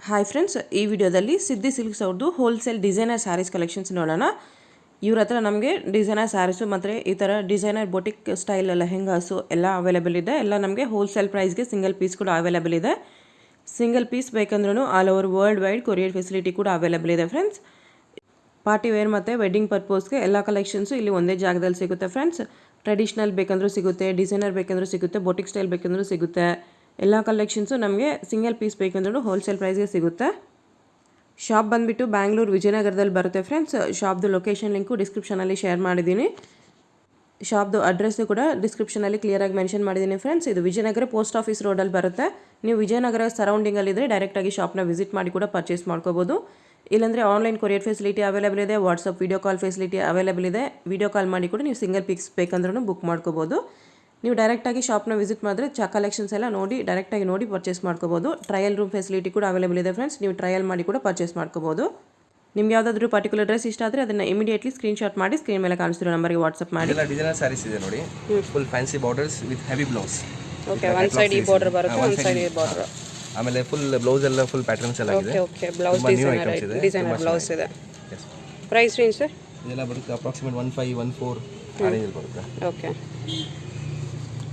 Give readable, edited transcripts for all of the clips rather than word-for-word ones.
Hi friends, ಈ ವಿಡಿಯೋದಲ್ಲಿ ಸಿದ್ಧಿ ಸಿಲ್ಕ್ಸ್ ಅವ್ರದ್ದು ಹೋಲ್ಸೇಲ್ ಡಿಸೈನರ್ ಸ್ಯಾರೀಸ್ ಕಲೆಕ್ಷನ್ಸ್ ನೋಡೋಣ. ಇವ್ರ ಹತ್ರ ನಮಗೆ ಡಿಸೈನರ್ ಸ್ಯಾರೀಸು ಮತ್ತು ಈ ಥರ ಡಿಸೈನರ್ ಬೊಟಿಕ್ ಸ್ಟೈಲ್ ಲೆಹೆಂಗಾಸು ಎಲ್ಲ ಅವೈಲೇಬಲ್ ಇದೆ. ಎಲ್ಲ ನಮಗೆ ಹೋಲ್ಸೇಲ್ ಪ್ರೈಸ್ಗೆ ಸಿಂಗಲ್ ಪೀಸ್ ಕೂಡ ಅವೈಲೇಬಲ್ ಇದೆ. ಸಿಂಗಲ್ ಪೀಸ್ ಬೇಕಂದ್ರೂ all over world wide courier facility ಕೂಡ ಅವೈಲೇಬಲ್ ಇದೆ ಫ್ರೆಂಡ್ಸ್. ಪಾರ್ಟಿ ವೇರ್ ಮತ್ತು ವೆಡ್ಡಿಂಗ್ ಪರ್ಪೋಸ್ಗೆ ಎಲ್ಲ ಕಲೆಕ್ಷನ್ಸು ಇಲ್ಲಿ ಒಂದೇ ಜಾಗದಲ್ಲಿ ಸಿಗುತ್ತೆ ಫ್ರೆಂಡ್ಸ್. ಟ್ರೆಡಿಷ್ನಲ್ ಬೇಕಂದ್ರೂ ಸಿಗುತ್ತೆ, ಡಿಸೈನರ್ ಬೇಕಂದ್ರೂ ಸಿಗುತ್ತೆ, ಬೊಟಿಕ್ ಸ್ಟೈಲ್ ಬೇಕಂದ್ರೂ ಸಿಗುತ್ತೆ. ಎಲ್ಲ ಕಲೆಕ್ಷನ್ಸು ನಮಗೆ ಸಿಂಗಲ್ ಪೀಸ್ ಬೇಕಂದ್ರೂ ಹೋಲ್ಸೇಲ್ ಪ್ರೈಸ್ಗೆ ಸಿಗುತ್ತೆ. ಶಾಪ್ ಬಂದುಬಿಟ್ಟು ಬ್ಯಾಂಗ್ಳೂರು ವಿಜಯನಗರದಲ್ಲಿ ಬರುತ್ತೆ ಫ್ರೆಂಡ್ಸ್. ಶಾಪ್ದು ಲೊಕೇಶನ್ ಲಿಂಕು ಡಿಸ್ಕ್ರಿಪ್ಷನಲ್ಲಿ ಶೇರ್ ಮಾಡಿದ್ದೀನಿ. ಶಾಪ್ದು ಅಡ್ರೆಸ್ಸು ಕೂಡ ಡಿಸ್ಕ್ರಿಪ್ಷನಲ್ಲಿ ಕ್ಲಿಯರಾಗಿ ಮೆನ್ಷನ್ ಮಾಡಿದ್ದೀನಿ ಫ್ರೆಂಡ್ಸ್. ಇದು ವಿಜಯನಗರ ಪೋಸ್ಟ್ ಆಫೀಸ್ ರೋಡಲ್ಲಿ ಬರುತ್ತೆ. ನೀವು ವಿಜಯನಗರ ಸರೌಂಡಿಂಗಲ್ಲಿದ್ದರೆ ಡೈರೆಕ್ಟಾಗಿ ಶಾಪ್ನ ವಿಸಿಟ್ ಮಾಡಿ ಕೂಡ ಪರ್ಚೇಸ್ ಮಾಡ್ಕೋಬೋದು. ಇಲ್ಲಾಂದರೆ ಆನ್ಲೈನ್ ಕೊರಿಯರ್ ಫೆಸಿಲಿಟಿ ಅವೈಲೇಬಲ್ ಇದೆ, WhatsApp video call facility available ಇದೆ. ವಿಡಿಯೋ ಕಾಲ್ ಮಾಡಿ ಕೂಡ ನೀವು ಸಿಂಗಲ್ ಪೀಸ್ ಬೇಕಂದ್ರೂ ಬುಕ್ ಮಾಡ್ಕೋಬೋದು. ನೀವು ಡೈರೆಕ್ಟಾಗಿ ಶಾಪ್ನ ವಿಸಿಟ್ ಮಾಡಿದ್ರೆ ಕಲೆಕ್ಷನ್ಸ್ ಎಲ್ಲ ನೋಡಿ ಡೈರೆಕ್ಟಾಗಿ ನೋಡಿ ಪರ್ಚೇಸ್ ಮಾಡ್ಕೋಬೋದು. ಟ್ರಯಲ್ ರೂಮ್ ಫೆಸಿಲಿಟಿ ಕೂಡ ಅವೈಲೇಬಲ್ ಇದೆ ಫ್ರೆಂಡ್ಸ್. ನೀವು ಟ್ರಯಲ್ ಮಾಡಿ ಕೂಡ ಪರ್ಚೇಸ್ ಮಾಡ್ಕೋಬೋದು. ನಿಮ್ಗೆ ಯಾವುದಾದ್ರೂ ಪರ್ಟಿಕ್ಯುಲರ್ ಡ್ರೆಸ್ ಇಷ್ಟ ಆದರೆ ಅದನ್ನು ಇಮಿಡಿಯೇಟ್ಲಿ ಸ್ಕ್ರೀನ್ಶಾಟ್ ಮಾಡಿ ಸ್ಕ್ರೀನ್ ಮೇಲೆ ಕಾಣಿಸ್ತಿರೋ ನಂಬರ್ಗೆ ವಾಟ್ಸಪ್ ಮಾಡಿ. ಎಲ್ಲ ಡಿಸೈನರ್ ಸ್ಯಾರೀಸ್ ಇದೆ ನೋಡಿ, full fancy borders with heavy blouse. Okay, one side ಈ ಬಾರ್ಡರ್ ಬರುತ್ತೆ, ಒನ್ ಸೈಡ್ ಈ ಬಾರ್ಡರ್. ಆಮೇಲೆ ಫುಲ್ ಬ್ಲೌಸ್ ಎಲ್ಲ ಫುಲ್ ಪ್ಯಾಟರ್ನ್ಸ್ ಎಲ್ಲ ಇದೆ. ಓಕೆ, ಬ್ಲೌಸ್ ಡಿಸೈನರ್ ಬ್ಲೌಸ್ ಇದೆ. ಪ್ರೈಸ್ ರೇಂಜ್ ಸರ್ ಇದೆಲ್ಲ ಬರುತ್ತೆ ಅಪ್ರಾಕ್ಸಿಮೇಟ್ 1514 ಆ ರೇಂಜ್ ಬರುತ್ತೆ. ಓಕೆ,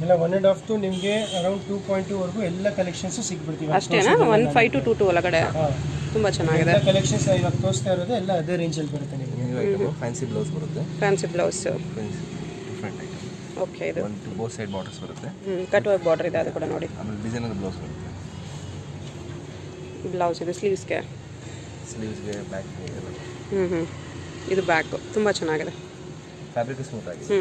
ಎಲ್ಲ 1.5 to ನಿಮಗೆ ಅರೌಂಡ್ 2.2 ವರೆಗೂ ಎಲ್ಲ ಕಲೆಕ್ಷನ್ಸ್ ಸಿಗ್ಬಿಡ್ತೀವಿ. ಅಷ್ಟೇನಾ? 15 to 22 ಒಳಗಡೆ ತುಂಬಾ ಚೆನ್ನಾಗಿದೆ ಕಲೆಕ್ಷನ್ಸ್. ಇವಾಗ ತೋರಿಸ್ತಾ ಇರೋದು ಎಲ್ಲ ಅದೇ ರೇಂಜಲ್ಲಿ ಬರುತ್ತೆ. ನಿಮಗೆ ಫ್ಯಾನ್ಸಿ ಬ್ಲೌಸ್ ಬರುತ್ತೆ, fancy blouse different item. Okay, ಇದು ಒಂದು ಬೋತ್ ಸೈಡ್ ಬಾರ್ಡರ್ಸ್ ಬರುತ್ತೆ. ಕಟ್ ವರ್ಕ್ ಬಾರ್ಡರ್ ಇದೆ, ಅದು ಕೂಡ ನೋಡಿ. ಆಮೇಲೆ ಡಿಸೈನರ್ ಬ್ಲೌಸ್ ಬರುತ್ತೆ. ಬ್ಲೌಸ್ ಇದು ಸ್ಲೀವ್ಸ್ಗೆ ಬ್ಯಾಕ್ ಇದು ಬ್ಯಾಕ್ ತುಂಬಾ ಚೆನ್ನಾಗಿದೆ. ಫ್ಯಾಬ್ರಿಕ್ ಸ್ಮೂತ್ ಆಗಿದೆ.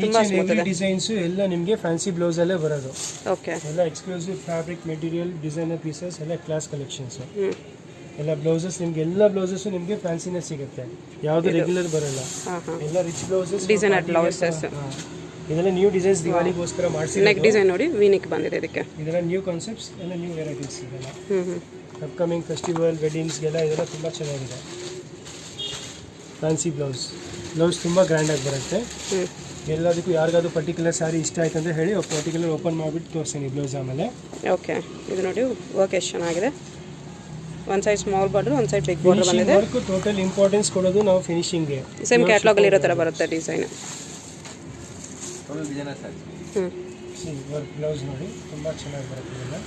ತುಂಬಾ ಸ್ಮೂತ್ ಇದೆ. ಡಿಸೈನ್ಸ್ ಎಲ್ಲ ನಿಮಗೆ ಫ್ಯಾನ್ಸಿ ಬ್ಲೌಸ್ ಅಲ್ಲೇ ಬರೋದು. ಓಕೆ, ಎಲ್ಲ exclusive fabric material designer pieces ಎಲ್ಲ ಕ್ಲಾಸ್ ಕಲೆಕ್ಷನ್ಸ್. ಎಲ್ಲ ಬ್ಲೌಸಸ್ ನಿಮಗೆ ಎಲ್ಲ ಬ್ಲೌಸಸ್ ನಿಮಗೆ ಫ್ಯಾನ್ಸಿನೇ ಸಿಗುತ್ತೆ, ಯಾವುದು ರೆಗ್ಯುಲರ್ ಬರಲ್ಲ. ಎಲ್ಲ ರಿಚ್ ಬ್ಲೌಸಸ್, ಡಿಸೈನರ್ ಬ್ಲೌಸಸ್. ಇದೆಲ್ಲ ನ್ಯೂ ಡಿಸೈನ್ಸ್ ದಿವಾಲಿಗೋಸ್ಕರ ಮಾಡಿಸಿ. ನೆಕ್ ಡಿಸೈನ್ ನೋಡಿ, ವಿ-ನೆಕ್ ಬಂದಿದೆ ಇದಕ್ಕೆ. ಇದೆಲ್ಲ ನ್ಯೂ ಕಾನ್ಸೆಪ್ಟ್ಸ್, ಎಲ್ಲ ನ್ಯೂ ವೆರೈಟೀಸ್ ಇದೆಲ್ಲ. ಅಪ್ಕಮಿಂಗ್ ಫೆಸ್ಟಿವಲ್ ವೆಡ್ಡಿಂಗ್ಸ್ಗೆಲ್ಲ ಇದೆಲ್ಲ ತುಂಬ ಚೆನ್ನಾಗಿದೆ. ಫ್ಯಾನ್ಸಿ ಬ್ಲೌಸ್ ತುಂಬ ಗ್ರ್ಯಾಂಡಾಗಿ ಬರುತ್ತೆ. ಎಲ್ಲದಕ್ಕೂ ಯಾರಿಗಾದ್ರೂ ಪರ್ಟಿಕ್ಯುಲರ್ ಸ್ಯಾರಿ ಇಷ್ಟ ಆಯ್ತು ಅಂದರೆ ಹೇಳಿ ಪರ್ಟಿಕ್ಯುಲರ್ ಓಪನ್ ಮಾಡಿಬಿಟ್ಟು ತೋರಿಸ್ತೀನಿ ಬ್ಲೌಸ್ ಆಮೇಲೆ. ಓಕೆ, ಇದು ನೋಡಿ ವರ್ಕ್ ಎಷ್ಟು ಚೆನ್ನಾಗಿದೆ. One side small border, one side big border ಬಂದಿದೆ. ವರ್ಕ್ ಟೋಟಲ್ ಇಂಪಾರ್ಟೆನ್ಸ್ ಕೊಡೋದು ನಾವು ಫಿನಿಶಿಂಗ್ಗೆ. ಸೇಮ್ ಕ್ಯಾಟಲಾಗಲ್ಲಿ ಇರೋ ಥರ ಬರುತ್ತೆ design. Designer sarees work blouse ನೋಡಿ ತುಂಬ ಚೆನ್ನಾಗಿ ಬರುತ್ತೆ. ಇದೆಲ್ಲ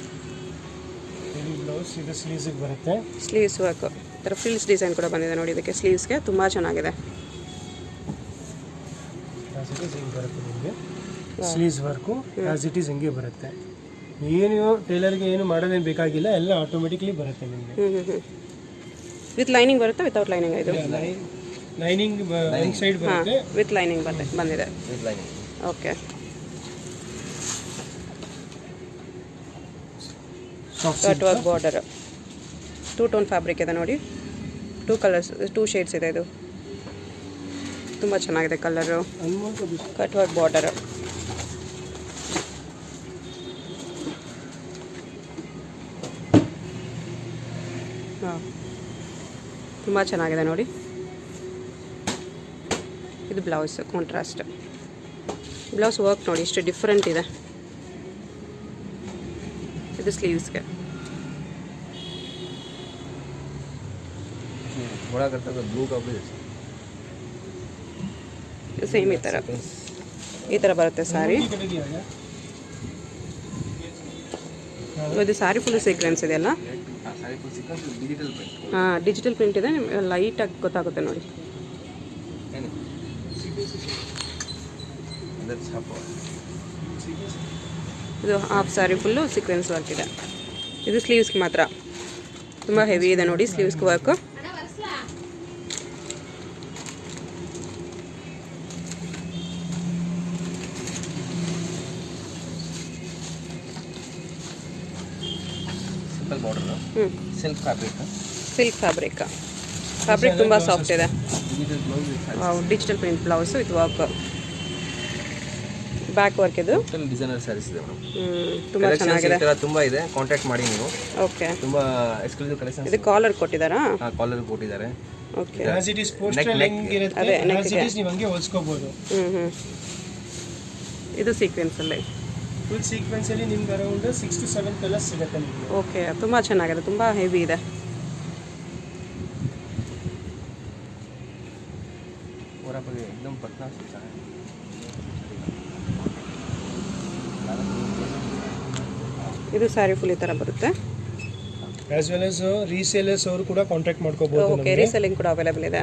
ಹೆವಿ ಬ್ಲೌಸ್. ಇದು ಸ್ಲೀವ್ಸಿಗೆ ಬರುತ್ತೆ. ಸ್ಲೀವ್ಸ್ ವರ್ಕ್ ಥರ ಫ್ರಿಲ್ಸ್ ಡಿಸೈನ್ ಕೂಡ ಬಂದಿದೆ ನೋಡಿ. ಇದಕ್ಕೆ ಸ್ಲೀವ್ಸ್ಗೆ ತುಂಬ ಚೆನ್ನಾಗಿದೆ. ಹಿಂಗೆ ಬರುತ್ತೆ ನಿಮಗೆ sleeves work as it is ಹಿಂಗೆ ಬರುತ್ತೆ. ಏನು ಟೈಲರ್ಗೆ ಏನು ಮಾಡೋದೇನು ಬೇಕಾಗಿಲ್ಲ, ಎಲ್ಲ ಆಟೋಮೆಟಿಕ್ಲಿ ಬರುತ್ತೆ ನಿಮಗೆ. ವಿತ್ ಲೈನಿಂಗ್ ಬರುತ್ತೆ, ವಿತೌಟ್ ಲೈನಿಂಗ್? ಇದು ಲೈನಿಂಗ್ ಒಂದು ಸೈಡ್ ಬರುತ್ತೆ, ವಿತ್ ಲೈನಿಂಗ್ ಬಂದಿದೆ. Okay, cut work border, 2 tone fabric ಇದೆ ನೋಡಿ. 2 ಕಲರ್ಸ್, 2 ಶೇಡ್ಸ್ ಇದೆ. ಇದು ತುಂಬ ಚೆನ್ನಾಗಿದೆ ಕಲರು. Cut work border. ಹಾಂ, ತುಂಬ ಚೆನ್ನಾಗಿದೆ ನೋಡಿ. ಇದು ಬ್ಲೌಸ್ ಕಾಂಟ್ರಾಸ್ಟ್ ಬ್ಲೌಸ್. ವರ್ಕ್ ನೋಡಿ ಎಷ್ಟು ಡಿಫ್ರೆಂಟ್ ಇದೆ. ಇದು ಸ್ಲೀವ್ಸ್ಗೆ ಬ್ಲೂ ಸೇಮ್ ಈ ಥರ ಬರುತ್ತೆ ಸ್ಯಾರಿ. ಇದು ಸ್ಯಾರಿ ಫುಲ್ ಸೀಕ್ವೆನ್ಸ್ ಇದೆ ಅಲ್ಲ? ಹಾಂ, ಡಿಜಿಟಲ್ ಪ್ರಿಂಟ್ ಇದೆ. ಲೈಟಾಗಿ ಗೊತ್ತಾಗುತ್ತೆ ನೋಡಿ. ಇದು half sari full sequence work ಇದೆ. ಇದು ಸ್ಲೀವ್ಸ್ಗೆ ಮಾತ್ರ ತುಂಬ ಹೆವಿ ಇದೆ ನೋಡಿ ಸ್ಲೀವ್ಸ್ಗೆ ವರ್ಕು. ಸಿಲ್ಕ್ ಫ್ಯಾಬ್ರಿಕ್ ತುಂಬ ಸಾಫ್ಟ್ ಇದೆ. Digital print blouse with work. Back work ಇದು ಡಿಸೈನರ್ ಸ್ಯಾರೀಸ್ ಇದೆ ಮೇಡಮ್. ತುಂಬಾ ಚೆನ್ನಾಗಿದೆ. ತುಂಬಾ ಇದೆ, ಕಾಂಟ್ಯಾಕ್ಟ್ ಮಾಡಿ ನೀವು. ಓಕೆ, ತುಂಬಾ ಎಕ್ಸ್ಕ್ಲೂಸಿವ್ ಕಲೆಕ್ಷನ್ಸ್. ಇದು ಕಾಲರ್ ಕೊಟ್ಟಿದ್ದಾರಾ? ಹಾಂ, ಕಾಲರ್ ಕೊಟ್ಟಿದ್ದಾರೆ. Okay, as it is poster ಹೆಂಗೆ ಇರುತ್ತೆ ಆಸ್ ಇಟ್ ಈಸ್ ನೀವು ಹಂಗೆ ಹೊಲ್ಸ್ಕೋಬಹುದು. ಇದು ಸೀಕ್ವೆನ್ಸ್ ಅಲ್ಲಿ ಫುಲ್ ಸೀಕ್ವೆನ್ಸ್ ಅಲ್ಲಿ ನಿಮ್ಗೆ ಅರೌಂಡ್ 6 to 7 ಕಲರ್ಸ್ ಸಿಗುತ್ತೆ ನಿಮಗೆ. ಓಕೆ, ತುಂಬಾ ಚೆನ್ನಾಗಿದೆ, ತುಂಬಾ ಹೆವಿ ಇದೆ. पटना से ಇದು ಸ್ಯಾರಿ ಫುಲ್ ಈ ಥರ ಬರುತ್ತೆ. ಆಸ್ ವೆಲ್ ಆಸ್ ರೀಸೇಲರ್ಸ್ ಅವರು ಕೂಡ ಕಾಂಟ್ಯಾಕ್ಟ್ ಮಾಡ್ಕೋಬಹುದು. ಓಕೆ, ರೀಸೆಲ್ಲಿಂಗ್ ಕೂಡ ಅವೈಲೇಬಲ್ ಇದೆ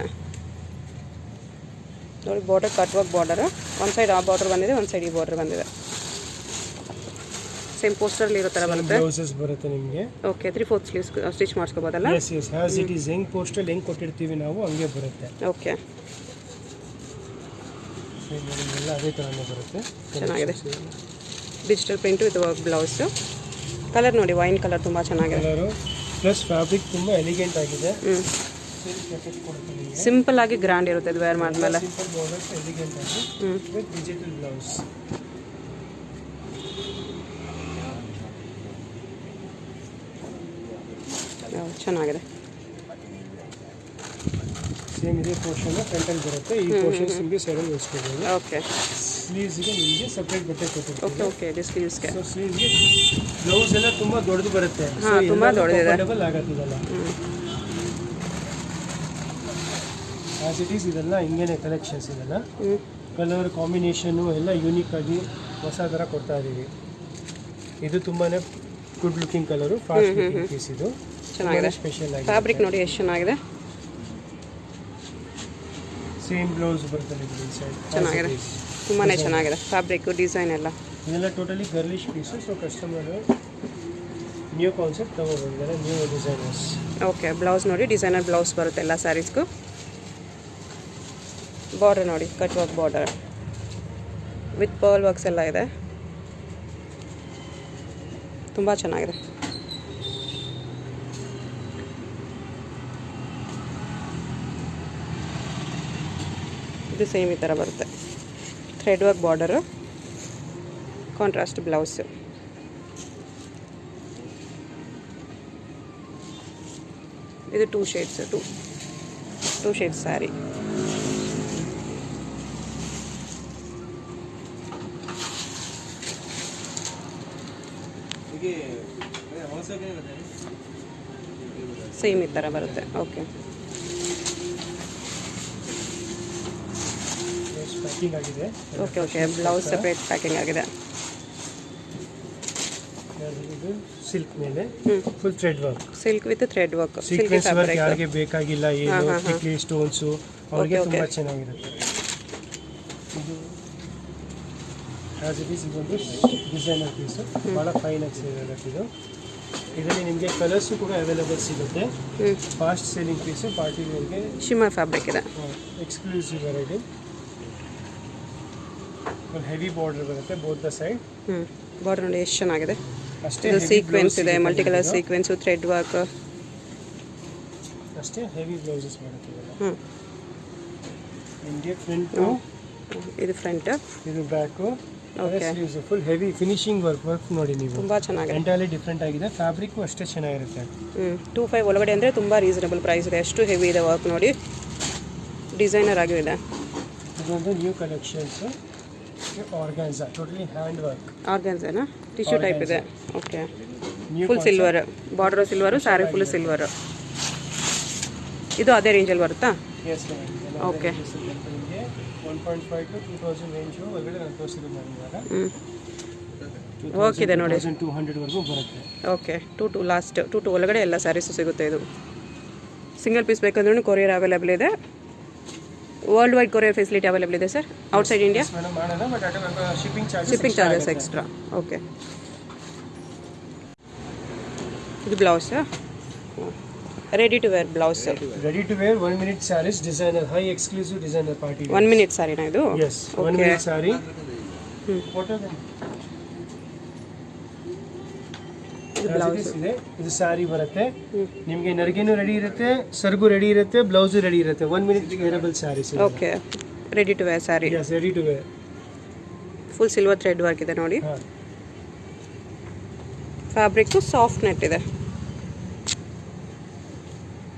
ನೋಡಿ. ಬಾರ್ಡರ್ ಕಟ್ ವರ್ಕ್ ಬಾರ್ಡರ್, ಒಂದು ಸೈಡ್ ಆ ಬಾರ್ಡರ್ ಬಂದಿದೆ, ಒಂದು ಸೈಡ್ ಈ ಬಾರ್ಡರ್ ಬಂದಿದೆ. ಸೇಮ್ ಪೋಸ್ಟರ್ಲಿ ಇರೋ ಥರ ಬರುತ್ತೆ. ಬ್ಲೌಸಸ್ ಬರುತ್ತೆ ನಿಮಗೆ. ಓಕೆ, 3/4 ಸ್ಲೀವ್ಸ್ ಸ್ಟಿಚ್ ಮಾಡಿಸ್ಕೋಬೋದಲ್ಲ? Yes yes, as it is ಹೆಂಗ್ ಪೋಸ್ಟಲ್ಲಿ ಹೆಂಗ್ ಕೊಟ್ಟಿರ್ತೀವಿ ನಾವು ಹಂಗೆ ಬರುತ್ತೆ. ಓಕೆ, ಎಲ್ಲ ಅದೇ ಥರನೇ ಬರುತ್ತೆ. ಚೆನ್ನಾಗಿದೆ. ಡಿಜಿಟಲ್ ಪ್ರಿಂಟು ಇದು ಬ್ಲೌಸು. ಕಲರ್ ನೋಡಿ, ವೈನ್ ಕಲರ್ ತುಂಬ ಚೆನ್ನಾಗಿದೆ. ಕಲರು ಪ್ಲಸ್ ಫ್ಯಾಬ್ರಿಕ್ ತುಂಬ ಎಲಿಗೆಂಟ್ ಆಗಿದೆ. ಸಿಂಪಲ್ ಆಗಿ ಗ್ರ್ಯಾಂಡ್ ಇರುತ್ತೆ ಇದು ವೇರ್ ಮಾಡಿದ್ಮೇಲೆ. ಸಿಂಪಲ್ ಬಾರ್ಡರ್ಸ್ ಎಲಿಗೆಂಟ್ ಆಗಿ ವಿತ್ ಡಿಜಿಟಲ್ ಬ್ಲೌಸ್. ಚೆನ್ನಾಗಿದೆ. ಸೇಮ್ ಇದೇ ಪೋರ್ಷನ್ ಫ್ರಂಟಲ್ಲಿ ಬರುತ್ತೆ. ಈ ಪೋರ್ಷನ್ಸ್ ನಿಮಗೆ ಸೈಡಲ್ಲಿ ಯೂಸ್ಕೋಬಹುದು. ಓಕೆ, ಸ್ಲೀವ್ಸ್ಗೆ ನಿಮಗೆ ಸಪ್ರೇಟ್ ಬಟ್ಟೆ ಕೊಟ್ಟಿರ್ತೀವಿ. ಓಕೆ ಓಕೆ, ಇದು ಸ್ಲೀವ್ಸ್ಗೆ. ಸೊ ಸ್ಲೀವ್ಸ್ಗೆ ಬ್ಲೌಸ್ ಎಲ್ಲ ತುಂಬ ದೊಡ್ಡದು ಬರುತ್ತೆ. ಹಾಂ, ತುಂಬ ದೊಡ್ಡದಿದೆ. ಡಬಲ್ ಆಗತ್ತಿದಲ್ಲ. ಆಸ್ ಇಟ್ ಈಸ್ ಇದೆಲ್ಲ ಹಿಂಗೇನೆ ಕಲೆಕ್ಷನ್ಸ್. ಇದೆಲ್ಲ ಕಲರ್ ಕಾಂಬಿನೇಷನ್ನು ಎಲ್ಲ ಯೂನಿಕ್ ಆಗಿ ಹೊಸ ಥರ ಕೊಡ್ತಾ ಇದ್ದೀವಿ. ಇದು ತುಂಬಾ good looking colour, fast looking piece. ಇದು ಚೆನ್ನಾಗಿದೆ. ಸ್ಪೆಷಲ್ ಆಗಿ ಫ್ಯಾಬ್ರಿಕ್ ನೋಡಿ ಎಷ್ಟು ಚೆನ್ನಾಗಿದೆ. ಸೇಮ್ ಬ್ಲೌಸ್ ಬರುತ್ತೆ ನಿಮಗೆ ಇನ್ಸೈಡ್. ಚೆನ್ನಾಗಿದೆ, ತುಂಬಾ ಚೆನ್ನಾಗಿದೆ ಫ್ಯಾಬ್ರಿಕ್, ಡಿಸೈನ್ ಎಲ್ಲ. ಇದೆಲ್ಲ totally girlish piece. So customer new concept ತಗೊಬಂದಿದ್ದಾರೆ, ನ್ಯೂ ಡಿಸೈನರ್ಸ್. ಓಕೆ, ಬ್ಲೌಸ್ ನೋಡಿ, ಡಿಸೈನರ್ ಬ್ಲೌಸ್ ಬರುತ್ತೆ ಎಲ್ಲ ಸ್ಯಾರೀಸ್ಗೂ. ಬಾರ್ಡರ್ ನೋಡಿ, cut work border with pearl works ಎಲ್ಲ ಇದೆ. ತುಂಬ ಚೆನ್ನಾಗಿದೆ. ಇದು ಸೇಮ್ ಈ ಥರ ಬರುತ್ತೆ. Thread work border, contrast blouse. ಇದು 2 shades, two shades sari. Same ಈ ಥರ ಬರುತ್ತೆ. ಓಕೆ, ಪ್ಯಾಕಿಂಗ್ ಆಗಿದೆ. Okay okay, blouse separate packing ಆಗಿದೆ. ಇದು ಸಿಲ್ಕ್ ಮೇಲೆ full thread work. Silk with thread work, sequins work ಯಾರಿಗೆ ಬೇಕಾಗಿಲ್ಲ, ಏನು ಟಿಕ್ಲಿ ಸ್ಟೋನ್ಸು ಅವ್ರಿಗೆ ತುಂಬ ಚೆನ್ನಾಗಿರುತ್ತೆ. ಇದು ಆಸ್ ಇಟ್ ಈಸ್ ಇದೊಂದು ಡಿಸೈನರ್ ಪೀಸು, ಭಾಳ ಫೈನ್ ಆಗಿ ಸಿಗುತ್ತೆ. ಇದರಲ್ಲಿ ನಿಮಗೆ ಕಲರ್ಸು ಕೂಡ ಅವೈಲೇಬಲ್ ಸಿಗುತ್ತೆ. ಫಾಸ್ಟ್ ಸೇಲಿಂಗ್ ಪೀಸು, ಪಾರ್ಟಿ ವೇರ್ಗೆ ಶಿಮ್ಮರ್ ಫ್ಯಾಬ್ರಿಕ್ ಇದೆ. Exclusive variety. ಹೆವಿ ಬಾರ್ಡರ್ ಬರುತ್ತೆ ಬೋತ್ ದ ಸೈಡ್. ಬಾರ್ಡರ್ ನೋಡಿ ಎಷ್ಟು ಚೆನ್ನಾಗಿದೆ. ಅಷ್ಟೇ ಇದು ಸೀಕ್ವೆನ್ಸ್ ಇದೆ, multi colour sequins, thread work. ಅಷ್ಟೇ ಹೆವಿ ಬ್ಲೌಸಸ್ ಬರುತ್ತೆ. ನಿಮಗೆ ಫ್ರಂಟು, ಇದು ಫ್ರಂಟ್, ಇದು back, okay. Full heavy finishing work ನೋಡಿ ನೀವು. ತುಂಬ ಚೆನ್ನಾಗಿದೆ. ಎಂಟೈರ್ಲಿ ಡಿಫ್ರೆಂಟ್ ಆಗಿದೆ. ಫ್ಯಾಬ್ರಿಕ್ಕು ಅಷ್ಟೇ ಚೆನ್ನಾಗಿರುತ್ತೆ. 2.5 ಒಳಗಡೆ ಅಂದರೆ ತುಂಬ ರೀಸನಬಲ್ ಪ್ರೈಸ್ ಇದೆ. ಅಷ್ಟು ಹೆವಿ ಇದೆ ವರ್ಕ್ ನೋಡಿ, ಡಿಸೈನರ್ ಆಗಿ ಇದೆ. ಇದೊಂದು new collections, organza, totally hand work. ಆರ್ಗಾನ್ಸಾನಾ? ಟಿಶ್ಯೂ ಟೈಪ್ ಇದೆ. Okay, full silver border, silver, sari full silver. ಇದು ಅದೇ ರೇಂಜಲ್ಲಿ ಬರುತ್ತಾ? ಓಕೆ. 1.5 to 2000 ರೇಂಜು ಒಳಗಡೆ ನಾನು ತೋರಿಸಿದ್ದು ನಾನು ಇವಾಗ. ವರ್ಕ್ ಇದೆ ನೋಡಿ, 2200 ವರೆಗೂ ಬರುತ್ತೆ. ಓಕೆ. 2 ಲಾಸ್ಟ್ 2 ಒಳಗಡೆ ಎಲ್ಲ ಸ್ಯಾರೀಸು ಸಿಗುತ್ತೆ. ಇದು ಸಿಂಗಲ್ ಪೀಸ್ ಬೇಕಂದ್ರೂ ಕೊರಿಯರ್ ಅವೈಲೇಬಲ್ ಇದೆ. World wide courier facility available ಇದೆ sir. Outside India shipping charges extra. Okay. ಇದು blouse, ready to wear blouse. Ready to wear 1 minute saris, designer, high exclusive designer party. 1 minute ಸ್ಯಾರಿನಾ ಇದು? Yes, 1 minute sari. Blouse ಇದೆ. ಇದು ಸ್ಯಾರಿ ಬರುತ್ತೆ ನಿಮಗೆ. ನರ್ಗಿನೂ ರೆಡಿ ಇರುತ್ತೆ, ಸರ್ಗು ರೆಡಿ ಇರುತ್ತೆ, ಬ್ಲೌಸು ರೆಡಿ ಇರುತ್ತೆ. 1 minute wearable sarees. Okay, ready to wear saree. Yes, ready to wear. Full silver thread work ಇದೆ ನೋಡಿ. ಫ್ಯಾಬ್ರಿಕ್ಕು ಸಾಫ್ಟ್ ನೆಟ್ ಇದೆ.